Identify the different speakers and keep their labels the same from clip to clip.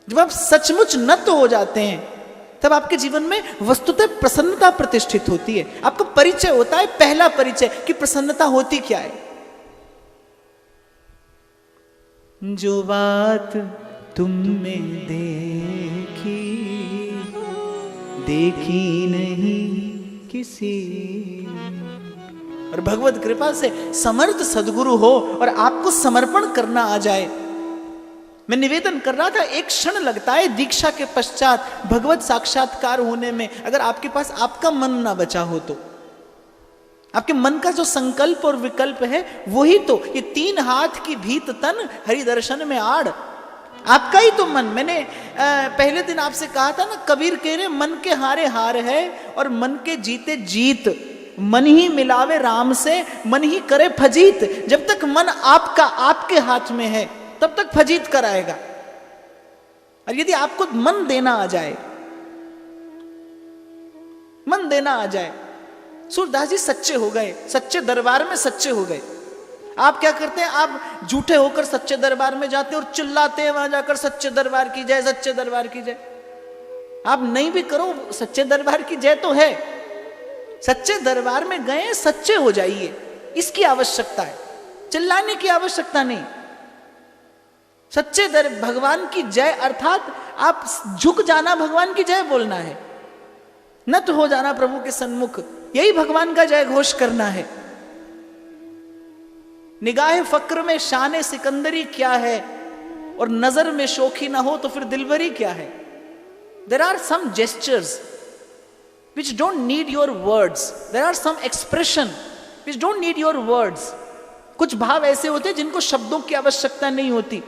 Speaker 1: जब आप सचमुच नत हो जाते हैं, तब आपके जीवन में वस्तुतः प्रसन्नता प्रतिष्ठित होती है। आपका परिचय होता है, पहला परिचय, कि प्रसन्नता होती क्या है। जो बात तुमने देखी, देखी नहीं किसी। और भगवत कृपा से समर्थ सद्गुरु हो और आपको समर्पण करना आ जाए। मैं निवेदन कर रहा था, एक क्षण लगता है दीक्षा के पश्चात भगवत साक्षात्कार होने में, अगर आपके पास आपका मन ना बचा हो तो। आपके मन का जो संकल्प और विकल्प है वही तो, ये 3 हाथ की भीत तन हरि दर्शन में आड़, आपका ही तो मन। मैंने पहले दिन आपसे कहा था ना, कबीर कह रहे मन के हारे हार है और मन के जीते जीत, मन ही मिलावे राम से, मन ही करे फजीत। जब तक मन आपका आपके हाथ में है तब तक फजीत कराएगा। और यदि आपको मन देना आ जाए, मन देना आ जाए, सूरदास जी सच्चे हो गए, सच्चे दरबार में सच्चे हो गए। आप क्या करते हैं, आप झूठे होकर सच्चे दरबार में जाते और चिल्लाते हैं वहां जाकर, सच्चे दरबार की जय, सच्चे दरबार की जय। आप नहीं भी करो, सच्चे दरबार की जय तो है। सच्चे दरबार में गए, सच्चे हो जाइए, इसकी आवश्यकता है, चिल्लाने की आवश्यकता नहीं। सच्चे भगवान की जय अर्थात आप झुक जाना, भगवान की जय बोलना है, नत हो जाना प्रभु के सन्मुख, यही भगवान का जय घोष करना है। निगाह फक्र में शान सिकंदरी क्या है, और नजर में शोखी ना हो तो फिर दिलबरी क्या है। There are some gestures which don't need your words, there are some expression which don't need your words। कुछ भाव ऐसे होते हैं जिनको शब्दों की आवश्यकता नहीं होती।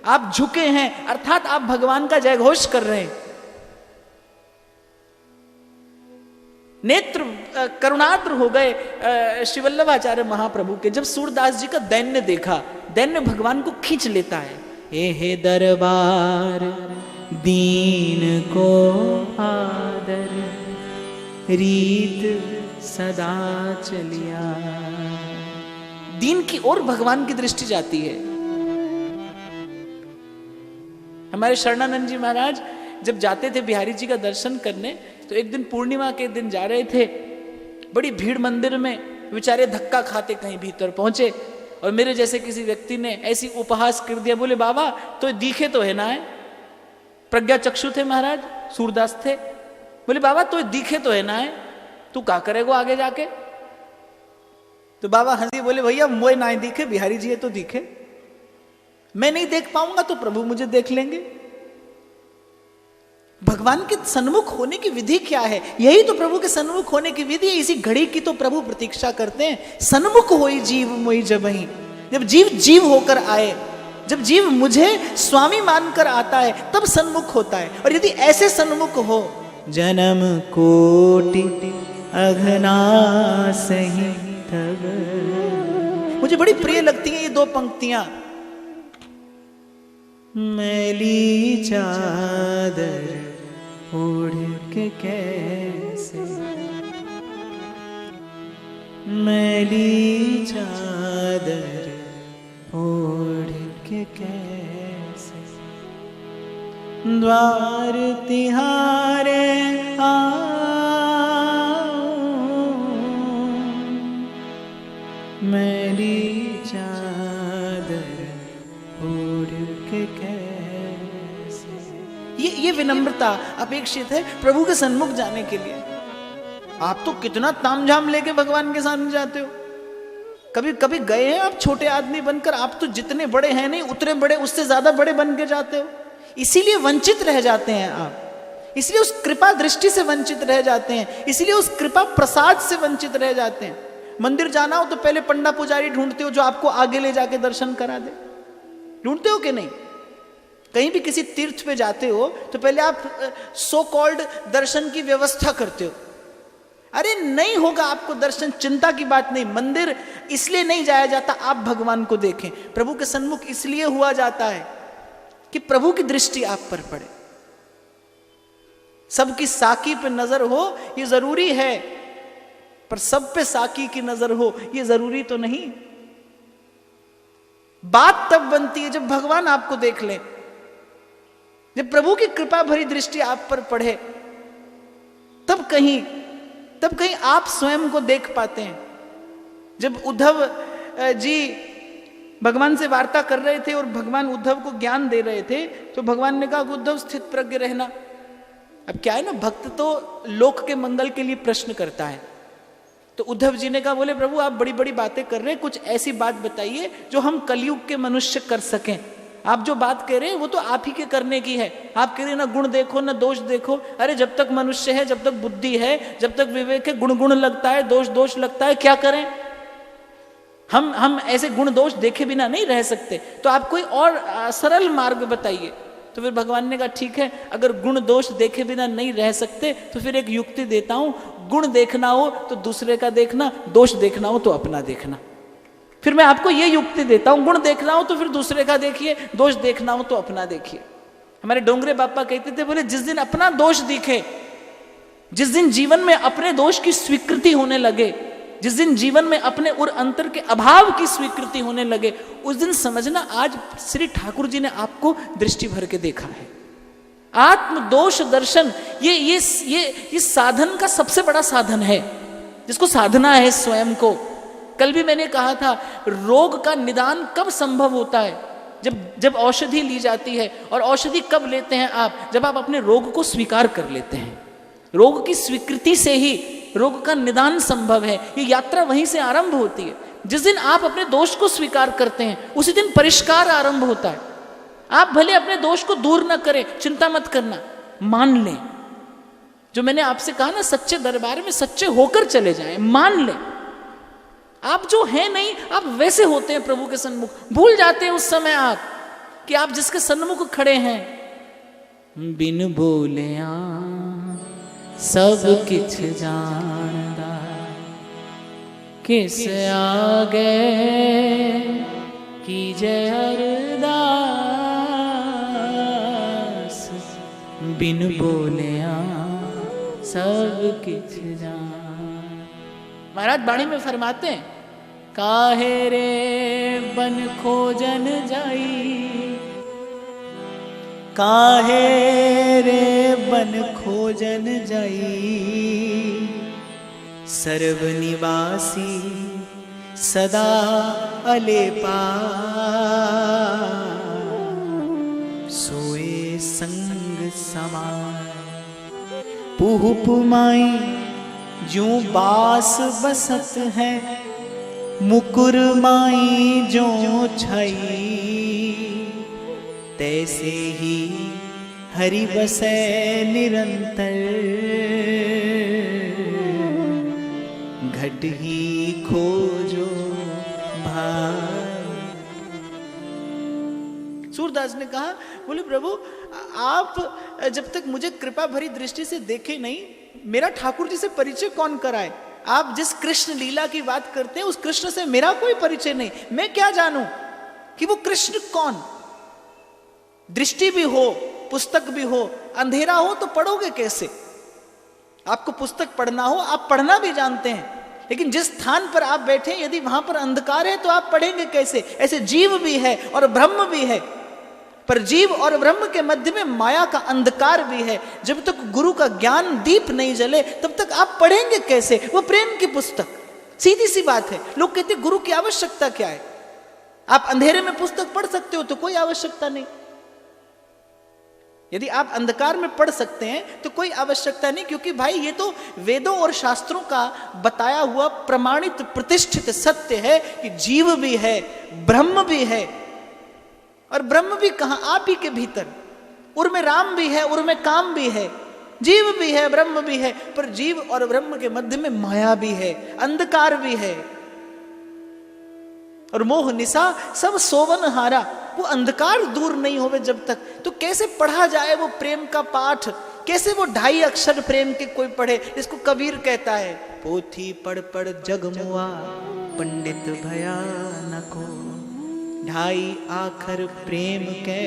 Speaker 1: आप झुके हैं अर्थात आप भगवान का जय घोष कर रहे हैं। नेत्र करुणाद्र हो गए श्री वल्लभाचार्य महाप्रभु के, जब सूरदास जी का दैन्य देखा। दैन्य भगवान को खींच लेता है। हे दरबार दीन को आदर, रीत सदा चलिया। दीन की ओर भगवान की दृष्टि जाती है। हमारे शरणानंद जी महाराज जब जाते थे बिहारी जी का दर्शन करने, तो एक दिन पूर्णिमा के दिन जा रहे थे, बड़ी भीड़ मंदिर में, बेचारे धक्का खाते कहीं भीतर पहुंचे, और मेरे जैसे किसी व्यक्ति ने ऐसी उपहास कर दिया, बोले बाबा तो दिखे तो है ना है। प्रज्ञा चक्षु थे महाराज, सूरदास थे, बोले बाबा तो दिखे तो है ना है, तू क्या करेगो आगे जाके। तो बाबा हंसी, बोले भैया मोए ना दिखे, बिहारी जी है तो दिखे, मैं नहीं देख पाऊंगा तो प्रभु मुझे देख लेंगे। भगवान के सन्मुख होने की विधि क्या है, यही तो प्रभु के सन्मुख होने की विधि है। इसी घड़ी की तो प्रभु प्रतीक्षा करते हैं। सन्मुख होई जीव मोई जबहि, जब जीव जीव होकर आए, जब जीव मुझे स्वामी मानकर आता है तब सन्मुख होता है। और यदि ऐसे सन्मुख हो, जन्म कोटि अघना सही तब। मुझे बड़ी प्रिय लगती है ये 2 पंक्तियां। मैली चादर ओढ़ के कैसे, मैली चादर ओढ़ के कैसे, द्वार तिहारे मैली चादर ओढ़ के कैसे। ये विनम्रता अपेक्षित है प्रभु के सन्मुख जाने के लिए। आप तो कितना तामझाम लेके भगवान के सामने जाते हो। कभी कभी गए हैं आप छोटे आदमी बनकर, आप तो जितने बड़े हैं नहीं उतने बड़े, उससे ज्यादा बड़े बन के जाते हो। इसीलिए वंचित रह जाते हैं आप, इसलिए उस कृपा दृष्टि से वंचित रह जाते हैं, इसलिए उस कृपा प्रसाद से वंचित रह जाते हैं। मंदिर जाना हो तो पहले पंडा पुजारी ढूंढते हो जो आपको आगे ले जाके दर्शन करा दे, ढूंढते हो कि नहीं। कहीं भी किसी तीर्थ पे जाते हो तो पहले आप सो कॉल्ड दर्शन की व्यवस्था करते हो। अरे नहीं होगा आपको दर्शन, चिंता की बात नहीं। मंदिर इसलिए नहीं जाया जाता आप भगवान को देखें, प्रभु के सन्मुख इसलिए हुआ जाता है कि प्रभु की दृष्टि आप पर पड़े। सबकी साकी पे नजर हो ये जरूरी है, पर सब पे साकी की नजर हो ये जरूरी तो नहीं। बात तब बनती है जब भगवान आपको देख ले। जब प्रभु की कृपा भरी दृष्टि आप पर पड़े, तब कहीं आप स्वयं को देख पाते हैं। जब उद्धव जी भगवान से वार्ता कर रहे थे और भगवान उद्धव को ज्ञान दे रहे थे, तो भगवान ने कहा कि उद्धव स्थित प्रज्ञ रहना। अब क्या है ना, भक्त तो लोक के मंगल के लिए प्रश्न करता है। तो उद्धव जी ने कहा, बोले प्रभु आप बड़ी बड़ी बातें कर रहे हैं, कुछ ऐसी बात बताइए जो हम कलयुग के मनुष्य कर सकें। आप जो बात कह रहे हैं वो तो आप ही के करने की है। आप कह रहे हैं ना गुण देखो ना दोष देखो। अरे जब तक मनुष्य है, जब तक बुद्धि है, जब तक विवेक है, गुण गुण लगता है, दोष दोष लगता है, क्या करें? हम ऐसे गुण दोष देखे बिना नहीं रह सकते। तो आप कोई और सरल मार्ग बताइए। तो फिर भगवान ने कहा ठीक है, अगर गुण दोष देखे बिना नहीं रह सकते तो फिर एक युक्ति देता हूं, गुण देखना हो तो दूसरे का देखना, दोष देखना हो तो अपना देखना। फिर मैं आपको ये युक्ति देता हूं, गुण देखना हो तो फिर दूसरे का देखिए, दोष देखना हो तो अपना देखिए। हमारे डोंगरे बापा कहते थे, बोले जिस दिन अपना दोष दिखे, जिस दिन जीवन में अपने दोष की स्वीकृति होने लगे, जिस दिन जीवन में अपने और अंतर के अभाव की स्वीकृति होने लगे, उस दिन समझना आज श्री ठाकुर जी ने आपको दृष्टि भर के देखा है। आत्म दोष दर्शन ये साधन का सबसे बड़ा साधन है, जिसको साधना है स्वयं को। कल भी मैंने कहा था, रोग का निदान कब संभव होता है? जब औषधि ली जाती है। और औषधि कब लेते हैं आप? जब आप अपने रोग को स्वीकार कर लेते हैं। रोग की स्वीकृति से ही रोग का निदान संभव है। ये यात्रा वहीं से आरंभ होती है। जिस दिन आप अपने दोष को स्वीकार करते हैं, उसी दिन परिष्कार आरंभ होता है। आप भले अपने दोष को दूर न करें, चिंता मत करना, मान लें। जो मैंने आपसे कहा ना, सच्चे दरबार में सच्चे होकर चले जाएं, मान लें। आप जो हैं नहीं, आप वैसे होते हैं प्रभु के सन्मुख। भूल जाते हैं उस समय आप कि आप जिसके सन्मुख खड़े हैं। बिन बोले सब किछ जानदा, किस आगे कीजे अरदास। बिन बोलिया सब किछ जान। महाराज बाणी में फरमाते हैं, काहे रे बन खोजन जाई, काहे रे बन खोजन जाई, सर्वनिवासी सदा अलेपा, सोए संग समाय। पुहु पुमाई जो बास बसत है, मुकुर माई जो छई, तैसे ही हरि बसै निरंतर, घट ही खोजो भाई। सूरदास ने कहा, बोले प्रभु आप जब तक मुझे कृपा भरी दृष्टि से देखे नहीं, मेरा ठाकुर जी से परिचय कौन कराए? आप जिस कृष्ण लीला की बात करते हैं, उस कृष्ण से मेरा कोई परिचय नहीं। मैं क्या जानूं कि वो कृष्ण कौन? दृष्टि भी हो, पुस्तक भी हो, अंधेरा हो तो पढ़ोगे कैसे? आपको पुस्तक पढ़ना हो, आप पढ़ना भी जानते हैं, लेकिन जिस स्थान पर आप बैठे, यदि वहां पर अंधकार है तो आप पढ़ेंगे कैसे? ऐसे जीव भी है और ब्रह्म भी है, पर जीव और ब्रह्म के मध्य में माया का अंधकार भी है। जब तक गुरु का ज्ञान दीप नहीं जले, तब तक आप पढ़ेंगे कैसे वो प्रेम की पुस्तक? सीधी सी बात है। लोग कहते गुरु की आवश्यकता क्या है? आप अंधेरे में पुस्तक पढ़ सकते हो तो कोई आवश्यकता नहीं। यदि आप अंधकार में पढ़ सकते हैं तो कोई आवश्यकता नहीं, क्योंकि भाई ये तो वेदों और शास्त्रों का बताया हुआ प्रमाणित प्रतिष्ठित सत्य है कि जीव भी है, ब्रह्म भी है। और ब्रह्म भी कहां? आप ही के भीतर। उर में राम भी है, उर में काम भी है, जीव भी है, ब्रह्म भी है, पर जीव और ब्रह्म के मध्य में माया भी है, अंधकार भी है। और मोह निशा सब सोवन हारा, वो अंधकार दूर नहीं होवे जब तक, तो कैसे पढ़ा जाए वो प्रेम का पाठ? कैसे वो 2.5 अक्षर प्रेम के कोई पढ़े? इसको कबीर कहता है, पोथी पढ़ पढ़ जगमुआ पंडित भया न को, 2.5 आखर प्रेम के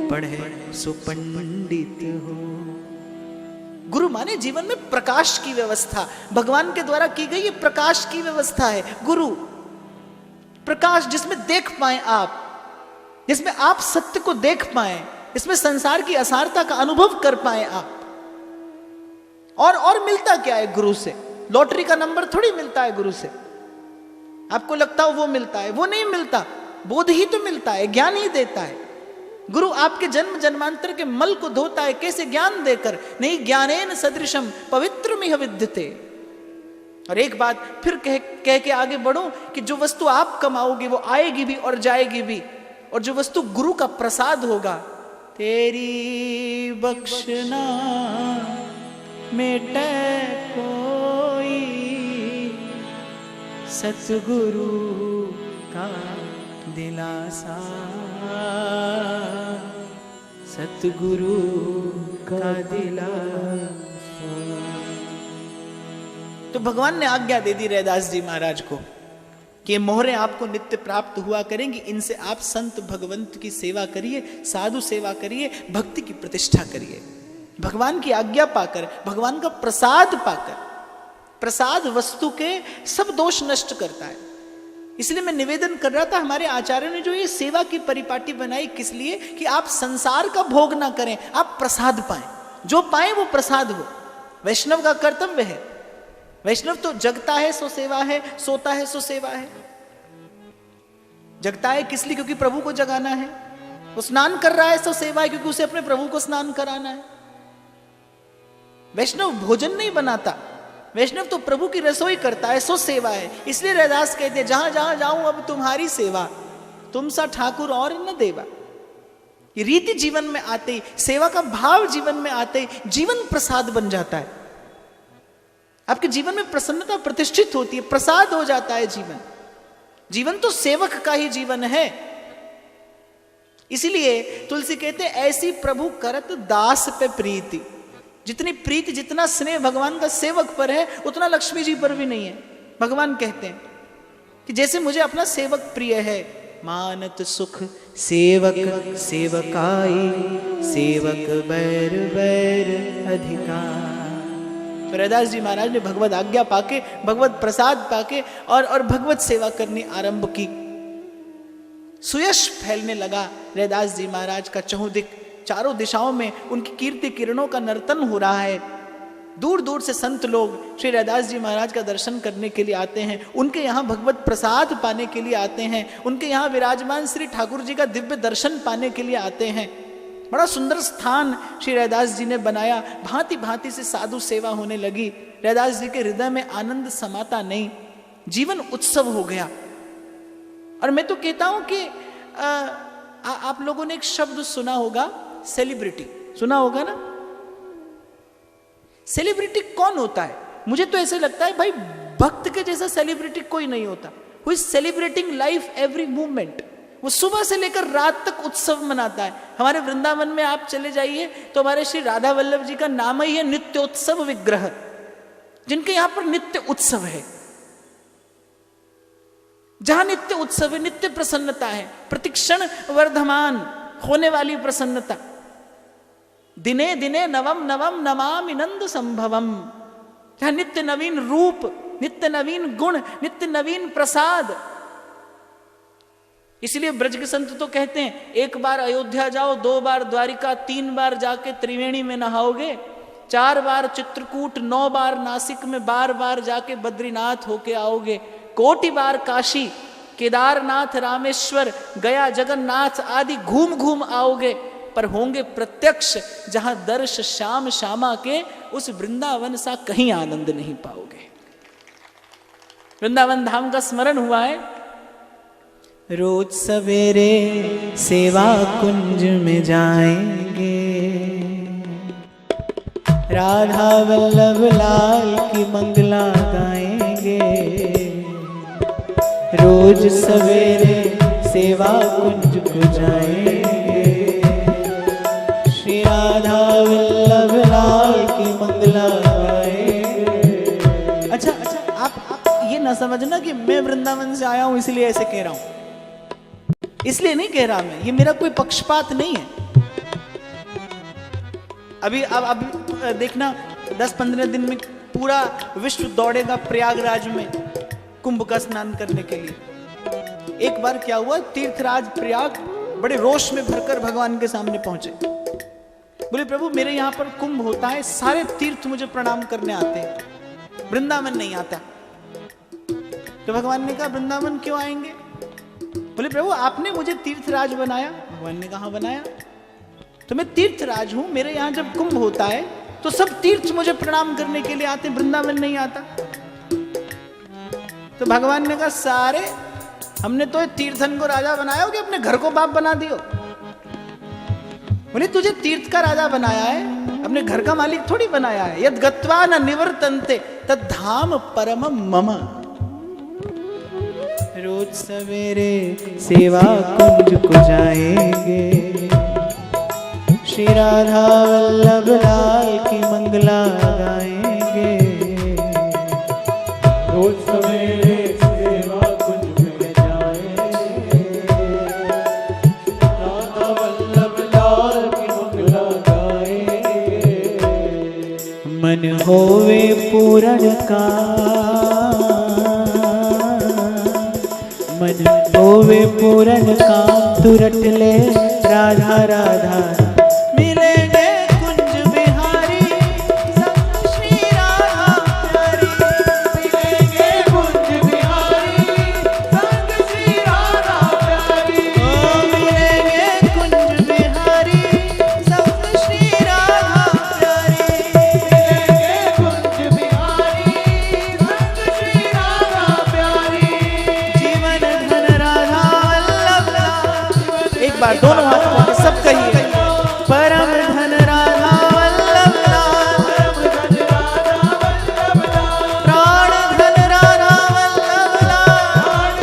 Speaker 1: पढ़े सो पंडित हो। गुरु माने जीवन में प्रकाश की व्यवस्था, भगवान के द्वारा की गई ये प्रकाश की व्यवस्था है। गुरु प्रकाश, जिसमें देख पाए आप, जिसमें आप सत्य को देख पाए, इसमें संसार की असारता का अनुभव कर पाए आप। और मिलता क्या है गुरु से? लॉटरी का नंबर थोड़ी मिलता है गुरु से। आपको लगता हो वो मिलता है, वो नहीं मिलता। बोध ही तो मिलता है, ज्ञान ही देता है। गुरु आपके जन्म जन्मांतर के मल को धोता है, कैसे? ज्ञान देकर। नहीं ज्ञानेन सदृशम पवित्रमिह विद्यते। और एक बात फिर कह के आगे बढ़ो कि जो वस्तु आप कमाओगे वो आएगी भी और जाएगी भी, और जो वस्तु गुरु का प्रसाद होगा, तेरी बख्शना मेटे कोई, सतगुरु का दिलासा, सतगुरु का दिलासा। तो भगवान ने आज्ञा दे दी रैदास जी महाराज को कि ये मोहरें आपको नित्य प्राप्त हुआ करेंगी, इनसे आप संत भगवंत की सेवा करिए, साधु सेवा करिए, भक्ति की प्रतिष्ठा करिए। भगवान की आज्ञा पाकर, भगवान का प्रसाद पाकर, प्रसाद वस्तु के सब दोष नष्ट करता है। इसलिए मैं निवेदन कर रहा था, हमारे आचार्य ने जो ये सेवा की परिपाटी बनाई, किस लिए? कि आप संसार का भोग ना करें, आप प्रसाद पाएं। जो पाएं वो प्रसाद हो। वैष्णव का कर्तव्य है। वैष्णव तो जगता है सो सेवा है, सोता है सो सेवा है। जगता है किस लिए? क्योंकि प्रभु को जगाना है। वो स्नान कर रहा है सो सेवा है, क्योंकि उसे अपने प्रभु को स्नान कराना है। वैष्णव भोजन नहीं बनाता, वैष्णव तो प्रभु की रसोई करता है, सो सेवा है। इसलिए रैदास कहते हैं, जहां जहां जाऊं अब तुम्हारी सेवा, तुम सा ठाकुर और न देवा। ये रीति जीवन में आते ही, सेवा का भाव जीवन में आते ही जीवन प्रसाद बन जाता है। आपके जीवन में प्रसन्नता प्रतिष्ठित होती है, प्रसाद हो जाता है जीवन। जीवन तो सेवक का ही जीवन है। इसीलिए तुलसी कहते हैं, ऐसी प्रभु करत दास पे प्रीति। जितनी प्रीति, जितना स्नेह भगवान का सेवक पर है, उतना लक्ष्मी जी पर भी नहीं है। भगवान कहते हैं कि जैसे मुझे अपना सेवक प्रिय है, मानत सुख सेवक सेवकाई, सेवक बैर बैर अधिकार। तो रैदास जी महाराज ने भगवत आज्ञा पाके, भगवत प्रसाद पाके और भगवत सेवा करनी आरंभ की। सुयश फैलने लगा रैदास जी महाराज का चहुदिक, चारों दिशाओं में उनकी कीर्ति किरणों का नर्तन हो रहा है। दूर दूर से संत लोग श्री रैदास जी महाराज का दर्शन करने के लिए आते हैं, उनके यहाँ भगवत प्रसाद पाने के लिए आते हैं, उनके यहाँ विराजमान श्री ठाकुर जी का दिव्य दर्शन पाने के लिए आते हैं। बड़ा सुंदर स्थान श्री रैदास जी ने बनाया। भांति भांति से साधु सेवा होने लगी। रैदास जी के हृदय में आनंद समाता नहीं, जीवन उत्सव हो गया। और मैं तो कहता हूं कि आप लोगों ने एक शब्द सुना होगा, सेलिब्रिटी। सुना होगा ना? सेलिब्रिटी कौन होता है? मुझे तो ऐसे लगता है भाई, भक्त के जैसा सेलिब्रिटी कोई नहीं होता। Who is celebrating life every movement. वो सुबह से लेकर रात तक उत्सव मनाता है। हमारे वृंदावन में आप चले जाइए तो हमारे श्री राधा वल्लभ जी का नाम ही है नित्योत्सव विग्रह, जिनके यहां पर नित्य उत्सव है। जहां नित्य उत्सव है, नित्य प्रसन्नता है, प्रतिक्षण वर्धमान होने वाली प्रसन्नता। दिने दिने नवम नवम नमामि नंद संभवम। जहां नित्य नवीन रूप, नित्य नवीन गुण, नित्य नवीन प्रसाद। इसलिए ब्रज के संत तो कहते हैं, एक बार अयोध्या जाओ, 2 बार द्वारिका, 3 बार जाके त्रिवेणी में नहाओगे, 4 बार चित्रकूट, 9 बार नासिक में, बार बार जाके बद्रीनाथ होके आओगे, कोटि बार काशी, केदारनाथ, रामेश्वर, गया, जगन्नाथ आदि घूम घूम आओगे, पर होंगे प्रत्यक्ष जहां दर्श श्याम श्यामा के, उस वृंदावन सा कहीं आनंद नहीं पाओगे। वृंदावन धाम का स्मरण हुआ है। रोज सवेरे सेवा कुंज में जाएंगे, राधा वल्लभ लाल की मंगला गाएंगे। रोज सवेरे सेवा कुंज को जाएंगे, श्री राधा वल्लभ लाल की मंगला गाएंगे। अच्छा, आप ये ना समझना कि मैं वृंदावन से आया हूं इसलिए ऐसे कह रहा हूं। इसलिए नहीं कह रहा मैं, ये मेरा कोई पक्षपात नहीं है। अभी अब देखना, 10-15 दिन में पूरा विश्व दौड़ेगा प्रयागराज में कुंभ का स्नान करने के लिए। एक बार क्या हुआ, तीर्थराज प्रयाग बड़े रोष में भरकर भगवान के सामने पहुंचे। बोले प्रभु मेरे यहाँ पर कुंभ होता है, सारे तीर्थ मुझे प्रणाम करने आते हैं, वृंदावन नहीं आता। तो भगवान ने कहा वृंदावन क्यों आएंगे? बोले प्रभु आपने मुझे तीर्थराज बनाया। भगवान ने कहा बनाया, तो मैं तीर्थराज हूं, मेरे यहाँ जब कुंभ होता है तो सब तीर्थ मुझे प्रणाम करने के लिए आते, वृंदावन नहीं आता। तो भगवान ने कहा सारे, हमने तो तीर्थन को राजा बनाया हो कि अपने घर को बाप बना दियो? बोले तुझे तीर्थ का राजा बनाया है, अपने घर का मालिक थोड़ी बनाया है। यद गत्वा न निवर्तन्ते तद धाम परम मम। रोज सवेरे सेवा कुंज को जाएंगे, श्री राधा वल्लभ लाल की मंगला गाएंगे। रोज सवेरे सेवा कुंज में जाएंगे, राधा वल्लभ लाल की मंगला गाएंगे। मन होवे पूर्ण का, मन होवे पूर्ण काम, तुरट ले राधा राधा। मिलेंगे कुंज बिहारी संग श्री राधा प्यारी, मिलेंगे कुंज बिहारी संग श्री राधा प्यारी। ओ मिलेंगे कुंज बिहारी संग श्री राधा प्यारी, मिलेंगे कुंज बिहारी संग श्री राधा प्यारी। जीवन धन राधा वल्लभ लाल। एक बार दोनों हाथ उठा के सब कहिए, परम धन राधा वल्लभ लाल, प्राण धन राधा वल्लभ लाल,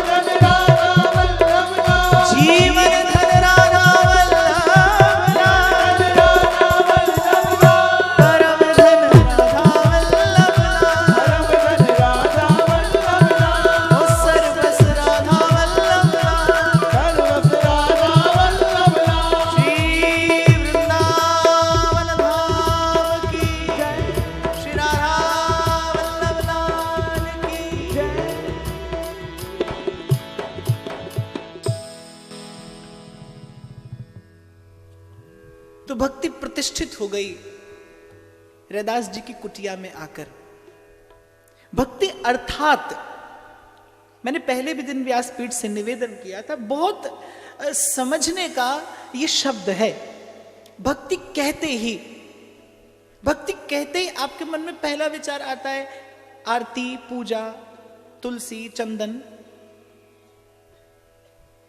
Speaker 1: जीवन धन राधा वल्लभ लाल, परम धन राधा वल्लभ लाल, ओ सर्वस राधा वल्लभ लाल, श्री वृंदावन धाम की जय, श्री राधा वल्लभ लाल की जय। तो भक्ति प्रतिष्ठित हो गई रैदास जी की कुटिया में आकर। भक्ति अर्थात मैंने पहले भी दिन व्यासपीठ से निवेदन किया था, बहुत समझने का ये शब्द है। भक्ति कहते ही, भक्ति कहते ही आपके मन में पहला विचार आता है आरती, पूजा, तुलसी, चंदन।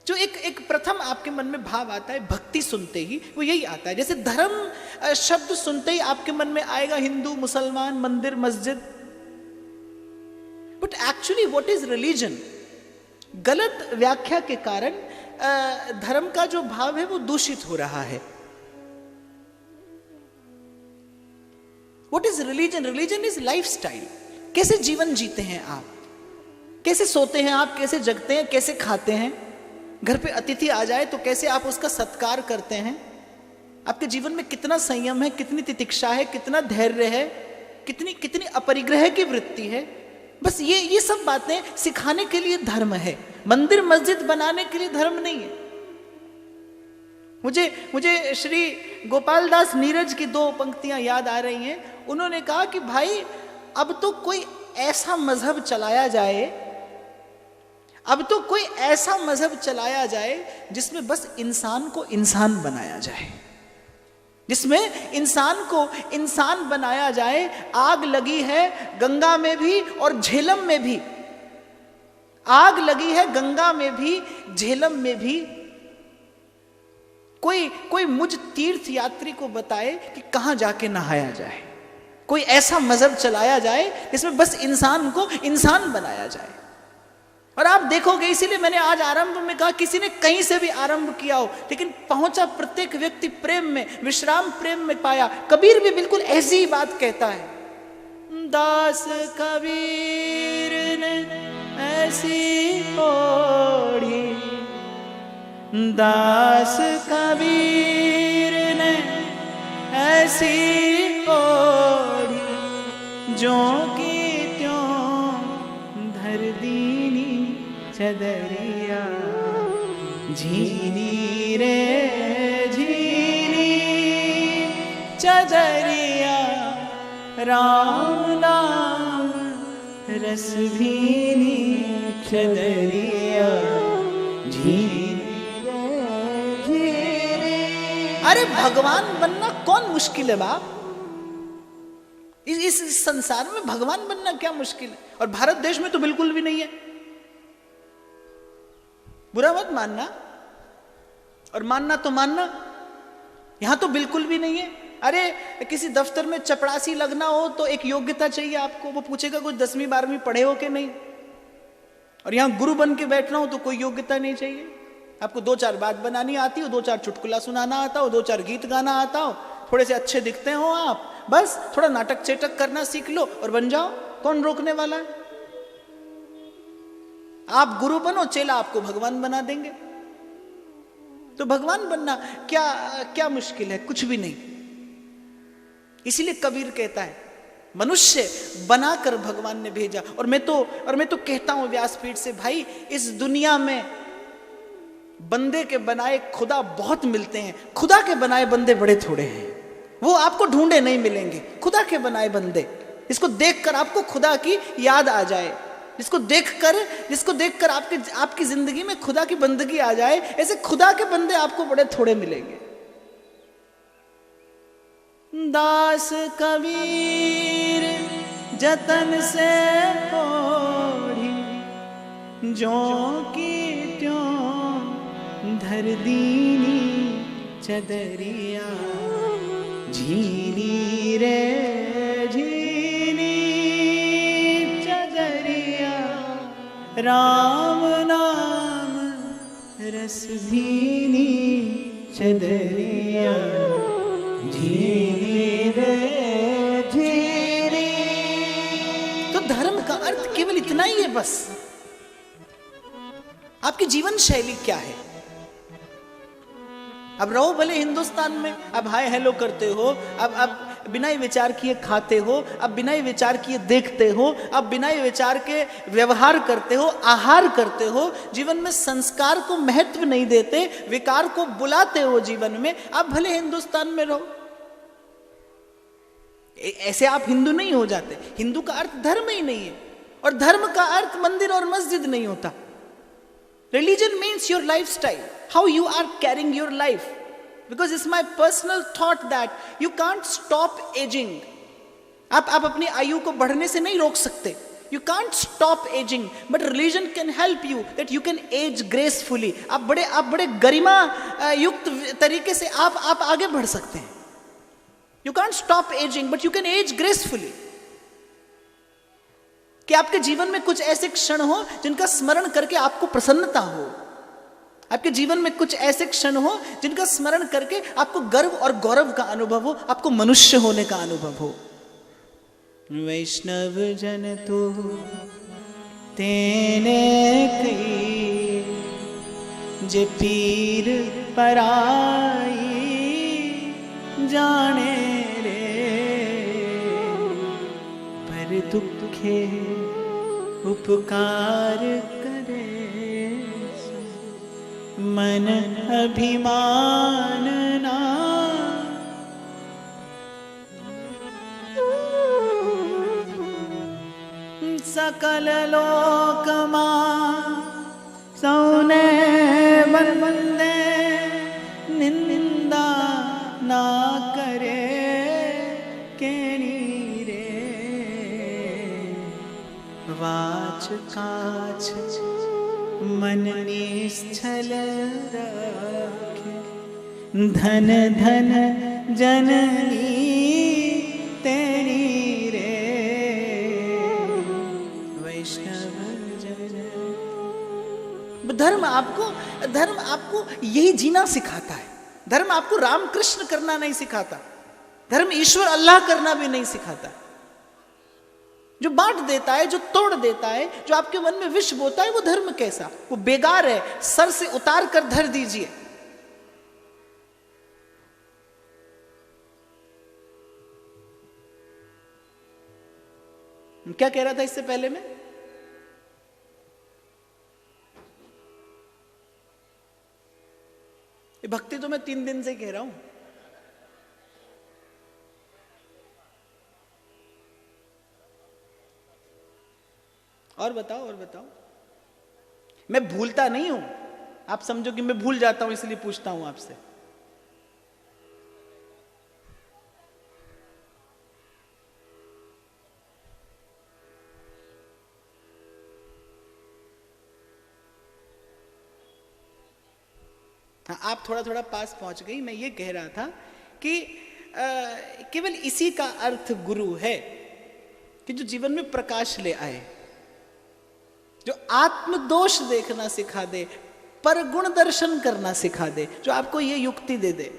Speaker 1: जो एक प्रथम आपके मन में भाव आता है भक्ति सुनते ही, वो यही आता है। जैसे धर्म शब्द सुनते ही आपके मन में आएगा हिंदू, मुसलमान, मंदिर, मस्जिद। But actually what is religion? गलत व्याख्या के कारण धर्म का जो भाव है वो दूषित हो रहा है। What is religion? Religion is lifestyle. कैसे जीवन जीते हैं आप, कैसे सोते हैं आप, कैसे जगते हैं, कैसे खाते हैं, घर पे अतिथि आ जाए तो कैसे आप उसका सत्कार करते हैं, आपके जीवन में कितना संयम है, कितनी तितिक्षा है, कितना धैर्य है, कितनी कितनी अपरिग्रह की वृत्ति है। बस ये सब बातें सिखाने के लिए धर्म है, मंदिर मस्जिद बनाने के लिए धर्म नहीं है। मुझे श्री गोपाल दास नीरज की 2 पंक्तियां याद आ रही हैं। उन्होंने कहा कि भाई अब तो कोई ऐसा मजहब चलाया जाए, अब तो कोई ऐसा मजहब चलाया जाए जिसमें बस इंसान को इंसान बनाया जाए, जिसमें इंसान को इंसान बनाया जाए। आग लगी है गंगा में भी और झेलम में भी, आग लगी है गंगा में भी, झेलम में भी। कोई मुझ तीर्थ यात्री को बताए कि कहां जाके नहाया जाए। कोई ऐसा मजहब चलाया जाए जिसमें बस इंसान को इंसान बनाया जाए। और आप देखोगे, इसीलिए मैंने आज आरंभ में कहा किसी ने कहीं से भी आरंभ किया हो, लेकिन पहुंचा प्रत्येक व्यक्ति प्रेम में, विश्राम प्रेम में पाया। कबीर भी बिल्कुल ऐसी ही बात कहता है। दास कबीर ने ऐसी ओढ़ी, दास कबीर ने ऐसी ओढ़ी, जो की त्यों धर दीनी चदरिया, झीनी रे झीरी चदरिया राम नाम रस भीनी चदरिया झीरी। अरे भगवान बनना कौन मुश्किल है बाप? इस संसार में भगवान बनना क्या मुश्किल है? और भारत देश में तो बिल्कुल भी नहीं है। बुरा मत मानना, और मानना तो मानना, यहां तो बिल्कुल भी नहीं है। अरे किसी दफ्तर में चपरासी लगना हो तो एक योग्यता चाहिए आपको, वो पूछेगा कुछ 10वीं 12वीं पढ़े हो कि नहीं। और यहां गुरु बन के बैठना हो तो कोई योग्यता नहीं चाहिए, आपको 2-4 बात बनानी आती हो, 2-4 चुटकुला सुनाना आता हो, 2-4 गीत गाना आता हो, थोड़े से अच्छे दिखते हो आप, बस थोड़ा नाटक चेटक करना सीख लो और बन जाओ। कौन रोकने वाला है? आप गुरु बनो, चेला आपको भगवान बना देंगे। तो भगवान बनना क्या क्या मुश्किल है? कुछ भी नहीं। इसीलिए कबीर कहता है मनुष्य बनाकर भगवान ने भेजा। और मैं तो कहता हूं व्यासपीठ से, भाई इस दुनिया में बंदे के बनाए खुदा बहुत मिलते हैं, खुदा के बनाए बंदे बड़े थोड़े हैं। वो आपको ढूंढे नहीं मिलेंगे, खुदा के बनाए बंदे। इसको देखकर आपको खुदा की याद आ जाए, जिसको देखकर आपकी जिंदगी में खुदा की बंदगी आ जाए, ऐसे खुदा के बंदे आपको बड़े थोड़े मिलेंगे। दास कबीर जतन से ओढ़ी, जो की त्यों धर दीनी चदरिया झीनी रे झीनी चदरिया राम नाम रस भीनी चदरिया झीनी रे झीनी। तो धर्म का अर्थ केवल इतना ही है बस। आपकी जीवन शैली क्या है? अब रहो भले हिंदुस्तान में, अब हाय हेलो करते हो, अब बिना ही विचार किए खाते हो, अब बिना ही विचार किए देखते हो, अब बिना ही विचार के व्यवहार करते हो, आहार करते हो, जीवन में संस्कार को महत्व नहीं देते, विकार को बुलाते हो जीवन में। आप भले हिंदुस्तान में रहो, ऐसे आप हिंदू नहीं हो जाते। हिंदू का अर्थ धर्म ही नहीं है, और धर्म का अर्थ मंदिर और मस्जिद नहीं होता। Religion means your lifestyle, how you are carrying your life. Because it's my personal thought that you can't stop aging. आप अपनी आयु को बढ़ने से नहीं रोक सकते. You can't stop aging, but religion can help you that you can age gracefully. आप बड़े गरिमा युक्त तरीके से आप आगे बढ़ सकते हैं. You can't stop aging, but you can age gracefully. कि आपके जीवन में कुछ ऐसे क्षण हो जिनका स्मरण करके आपको प्रसन्नता हो, आपके जीवन में कुछ ऐसे क्षण हो जिनका स्मरण करके आपको गर्व और गौरव का अनुभव हो, आपको मनुष्य होने का अनुभव हो. वैष्णव जन तो तेने कई जे पीर पराई जाने रे, पर दुखे उपकार करे मन अभिमान ना. सकल लोक सौने बंदे निंदा ना करे केनी रे. वाच काछ मन निश्चल रखे, धन धन जननी तेरी रे. वैष्णव जन. धर्म आपको यही जीना सिखाता है. धर्म आपको राम कृष्ण करना नहीं सिखाता. धर्म ईश्वर अल्लाह करना भी नहीं सिखाता. जो बांट देता है, जो तोड़ देता है, जो आपके मन में विष बोता है, वो धर्म कैसा? वो बेकार है. सर से उतार कर धर दीजिए. क्या कह रहा था इससे पहले में? मैं 3 दिन से कह रहा हूं। और बताओ, और बताओ। मैं भूलता नहीं हूं, आप समझो कि मैं भूल जाता हूं इसलिए पूछता हूं आपसे। हाँ, आप थोड़ा थोड़ा पास पहुंच गई। मैं ये कह रहा था कि केवल इसी का अर्थ गुरु है कि जो जीवन में प्रकाश ले आए, जो आत्मदोष देखना सिखा दे, पर गुण दर्शन करना सिखा दे, जो आपको ये युक्ति दे दे,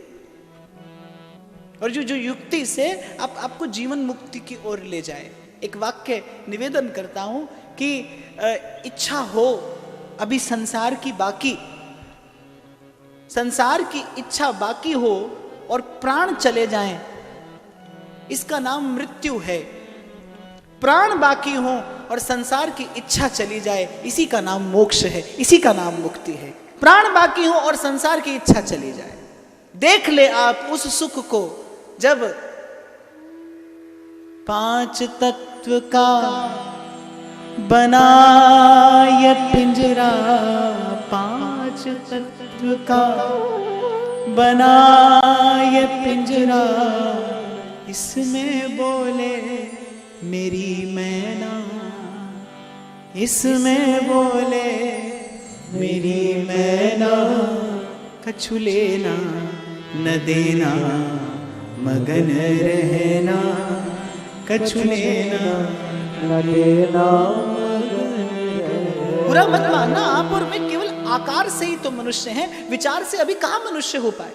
Speaker 1: और जो युक्ति से आपको जीवन मुक्ति की ओर ले जाए। एक वाक्य निवेदन करता हूं कि इच्छा हो अभी संसार की बाकी, संसार की इच्छा बाकी हो और प्राण चले जाएं, इसका नाम मृत्यु है। प्राण बाकी हो और संसार की इच्छा चली जाए, इसी का नाम मोक्ष है, इसी का नाम मुक्ति है। प्राण बाकी हो और संसार की इच्छा चली जाए। देख ले आप उस सुख को जब 5 तत्व का बनाए पिंजरा, 5 तत्व का बनाए पिंजरा, इसमें बोले मेरी मैना, इसमें बोले मेरी मैना, कछु लेना न देना मगन रहना, कछु लेना न देना। बुरा मत मानना, आप और मैं केवल आकार से ही तो मनुष्य हैं, विचार से अभी कहां मनुष्य हो पाए।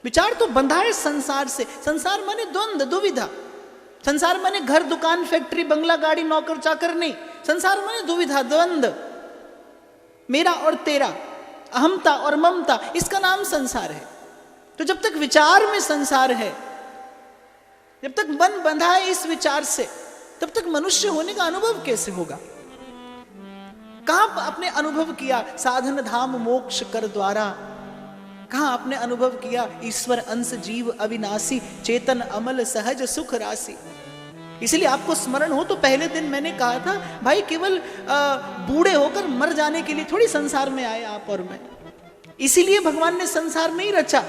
Speaker 1: विचार तो बंधा है संसार से। संसार माने द्वंद, दुविधा। संसार माने घर दुकान फैक्ट्री बंगला गाड़ी नौकर चाकर नहीं। संसार माने दुविधा, द्वंद, मेरा और तेरा, अहमता और ममता, इसका नाम संसार है। तो जब तक विचार में संसार है, जब तक मन बंधा है इस विचार से, तब तक मनुष्य होने का अनुभव कैसे होगा। कहां आपने अनुभव किया साधन धाम मोक्ष कर द्वारा, कहां आपने अनुभव किया ईश्वर अंश जीव अविनाशी, चेतन अमल सहज सुख राशि। इसलिए आपको स्मरण हो तो पहले दिन मैंने कहा था भाई केवल बूढ़े होकर मर जाने के लिए थोड़ी संसार में आए आप और मैं। इसीलिए भगवान ने संसार नहीं रचा,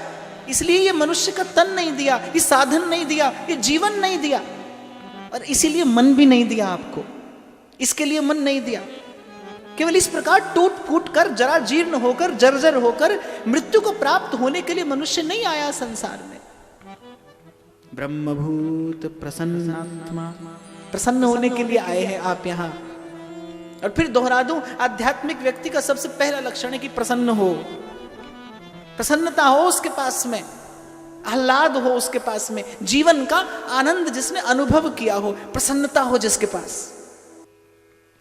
Speaker 1: इसलिए ये मनुष्य का तन नहीं दिया, ये साधन नहीं दिया, ये जीवन नहीं दिया, और इसीलिए मन भी नहीं दिया आपको। इसके लिए मन नहीं दिया। केवल इस प्रकार टूट फूट कर, जरा जीर्ण होकर, जर्जर होकर मृत्यु को प्राप्त होने के लिए मनुष्य नहीं आया संसार में। ब्रह्मभूत प्रसन्नात्मा, प्रसन्न होने के लिए आए हैं आप यहां। और फिर दोहरा दूं, आध्यात्मिक व्यक्ति का सबसे पहला लक्षण है कि प्रसन्न हो, प्रसन्नता हो उसके पास में, आह्लाद हो उसके पास में, जीवन का आनंद जिसने अनुभव किया हो, प्रसन्नता हो जिसके पास,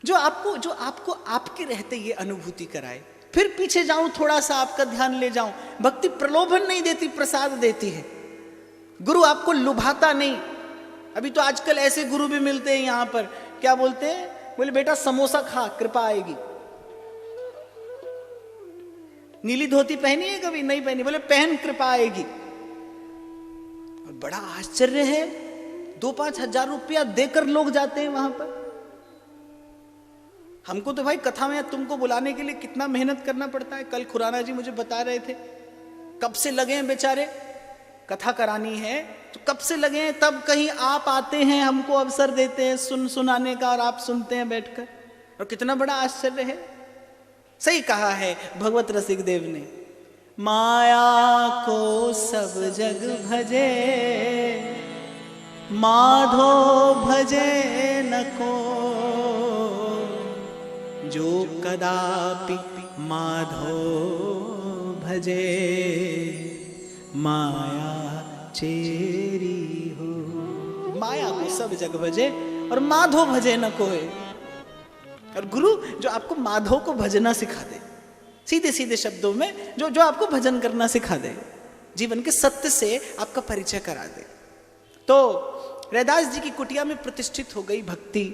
Speaker 1: जो आपको आपके रहते ये अनुभूति कराए। फिर पीछे जाऊं, थोड़ा सा आपका ध्यान ले जाऊं, भक्ति प्रलोभन नहीं देती, प्रसाद देती है। गुरु आपको लुभाता नहीं। अभी तो आजकल ऐसे गुरु भी मिलते हैं यहां पर, क्या बोलते हैं, बोले बेटा समोसा खा कृपा आएगी। नीली धोती पहनी है कभी? नहीं पहनी। बोले पहन कृपा आएगी। और बड़ा आश्चर्य है, 2-5 हजार रुपया देकर लोग जाते हैं वहां पर। हमको तो भाई कथा में तुमको बुलाने के लिए कितना मेहनत करना पड़ता है। कल खुराना जी मुझे बता रहे थे, कब से लगे हैं बेचारे, कथा करानी है तो कब से लगे हैं, तब कहीं आप आते हैं, हमको अवसर देते हैं सुनाने का, और आप सुनते हैं बैठकर। और कितना बड़ा आश्चर्य है। सही कहा है भगवत रसिक देव ने, माया को सब जग भजे, माधो भजे न को, जो कदापि माधो भजे, माया चेरी हो। माया को सब जग भजे और माधो भजे न कोई। और गुरु जो आपको माधव को भजना सिखा दे, सीधे सीधे शब्दों में जो आपको भजन करना सिखा दे, जीवन के सत्य से आपका परिचय करा दे। तो रैदास जी की कुटिया में प्रतिष्ठित हो गई भक्ति,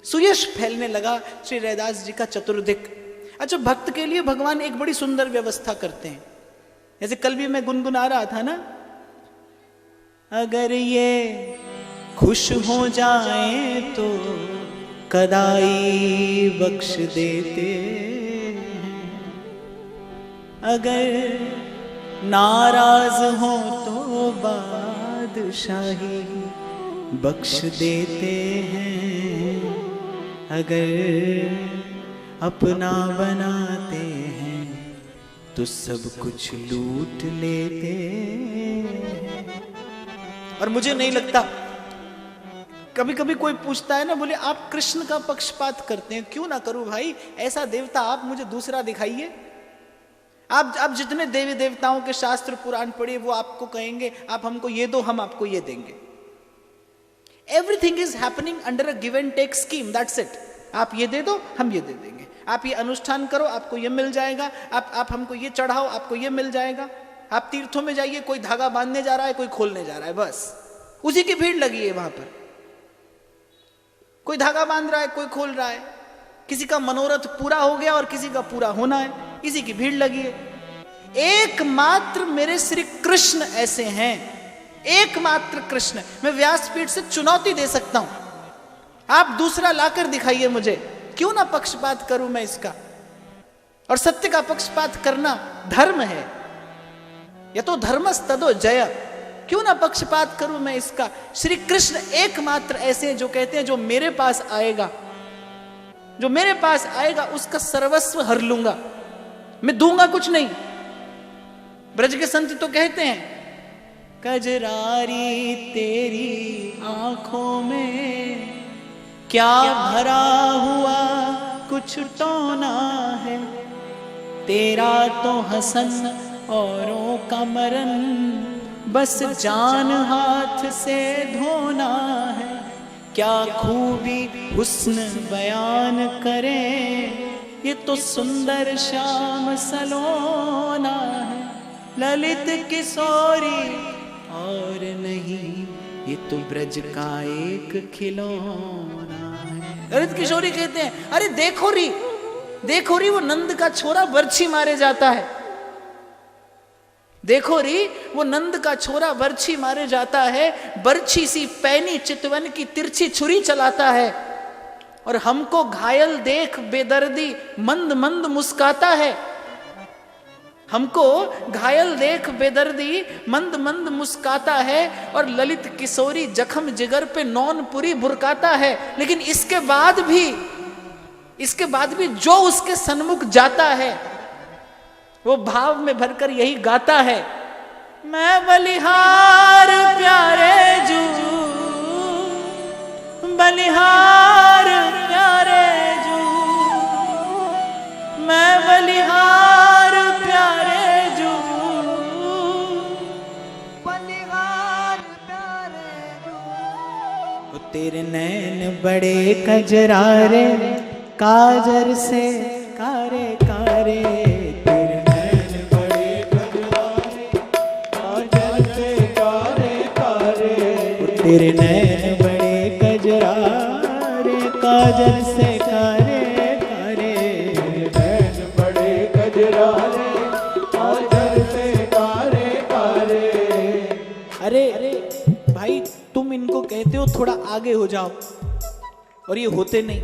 Speaker 1: सुयश फैलने लगा श्री रैदास जी का चतुर्दिक। अच्छा, भक्त के लिए भगवान एक बड़ी सुंदर व्यवस्था करते हैं। जैसे कल भी मैं गुनगुना रहा था ना, अगर ये खुश हो जाए तो कदाई बख्श देते, अगर नाराज हो तो बादशाही बख्श देते हैं, अगर अपना बनाते हैं तो सब कुछ लूट लेते हैं। और मुझे नहीं लगता, कभी कभी कोई पूछता है ना, बोले आप कृष्ण का पक्षपात करते हैं, क्यों ना करूं भाई, ऐसा देवता आप मुझे दूसरा दिखाइए। आप जितने देवी देवताओं के शास्त्र पुराण पढ़िए, वो आपको कहेंगे आप हमको ये दो, हम आपको ये देंगे। Everything is happening under a give and take scheme, that's it. आप ये दे दो, हम ये दे देंगे। आप ये अनुष्ठान करो, आपको ये मिल जाएगा। आप हमको ये चढ़ाओ, आपको ये मिल जाएगा। आप तीर्थों में जाइए, कोई धागा बांधने जा रहा है, कोई खोलने जा रहा है, बस उसी की भीड़ लगी है वहां पर। कोई धागा बांध रहा है, कोई खोल रहा है। किसी का मनोरथ पूरा हो गया और किसी का पूरा होना है, इसी की भीड़ लगी है। एकमात्र मेरे श्री कृष्ण ऐसे हैं, एकमात्र कृष्ण। मैं व्यासपीठ से चुनौती दे सकता हूं, आप दूसरा लाकर दिखाइए मुझे, क्यों ना पक्षपात करूं मैं इसका। और सत्य का पक्षपात करना धर्म है, या तो धर्मस्तदो जय, क्यों ना पक्षपात करूं मैं इसका। श्री कृष्ण एकमात्र ऐसे हैं जो कहते हैं जो मेरे पास आएगा, जो मेरे पास आएगा उसका सर्वस्व हर लूंगा, मैं दूंगा कुछ नहीं। ब्रज के संत तो कहते हैं, कजरारी तेरी आंखों में क्या भरा हुआ कुछ टोना है, तेरा तो हसन औरों का मरन, बस जान हाथ से धोना है। क्या खूबी हुस्न बयान करें, ये तो सुंदर श्याम सलोना है। ललित किशोरी और नहीं, ये तो ब्रज का एक खिलौना है। ललित किशोरी कहते हैं, अरे देखो री, देखो री, वो नंद का छोरा बर्छी मारे जाता है। देखो री, वो नंद का छोरा बर्छी मारे जाता है, बर्छी सी पैनी चितवन की तिरछी छुरी चलाता है। और हमको घायल देख बेदर्दी मंद मंद मुस्काता है, हमको घायल देख बेदर्दी मंद मंद मुस्काता है। और ललित किशोरी जख्म जिगर पे नौनपुरी बुरकाता है। लेकिन इसके बाद भी जो उसके सन्मुख जाता है वो भाव में भरकर यही गाता है, मैं बलिहार प्यारे जू, बलिहार प्यारे जू, मैं बलिहार प्यारे जू, बलिहार प्यारे जू। तेरे नैन बड़े कजरारे, काजर से कारे कारे, तेरे नैन बड़े कजरारे, काजर से कारे कारे, तेरे नैन बड़े कजरारे, काजर से कारे कारे, तेरे नैन बड़े कजरारे, काजर से कारे कारे। अरे भाई, तुम इनको कहते हो थोड़ा आगे हो जाओ, और ये होते नहीं।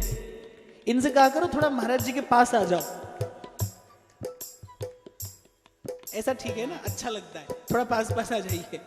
Speaker 1: इनसे कहा करो थोड़ा महाराज जी के पास आ जाओ, ऐसा ठीक है ना, अच्छा लगता है, थोड़ा पास पास आ जाइए।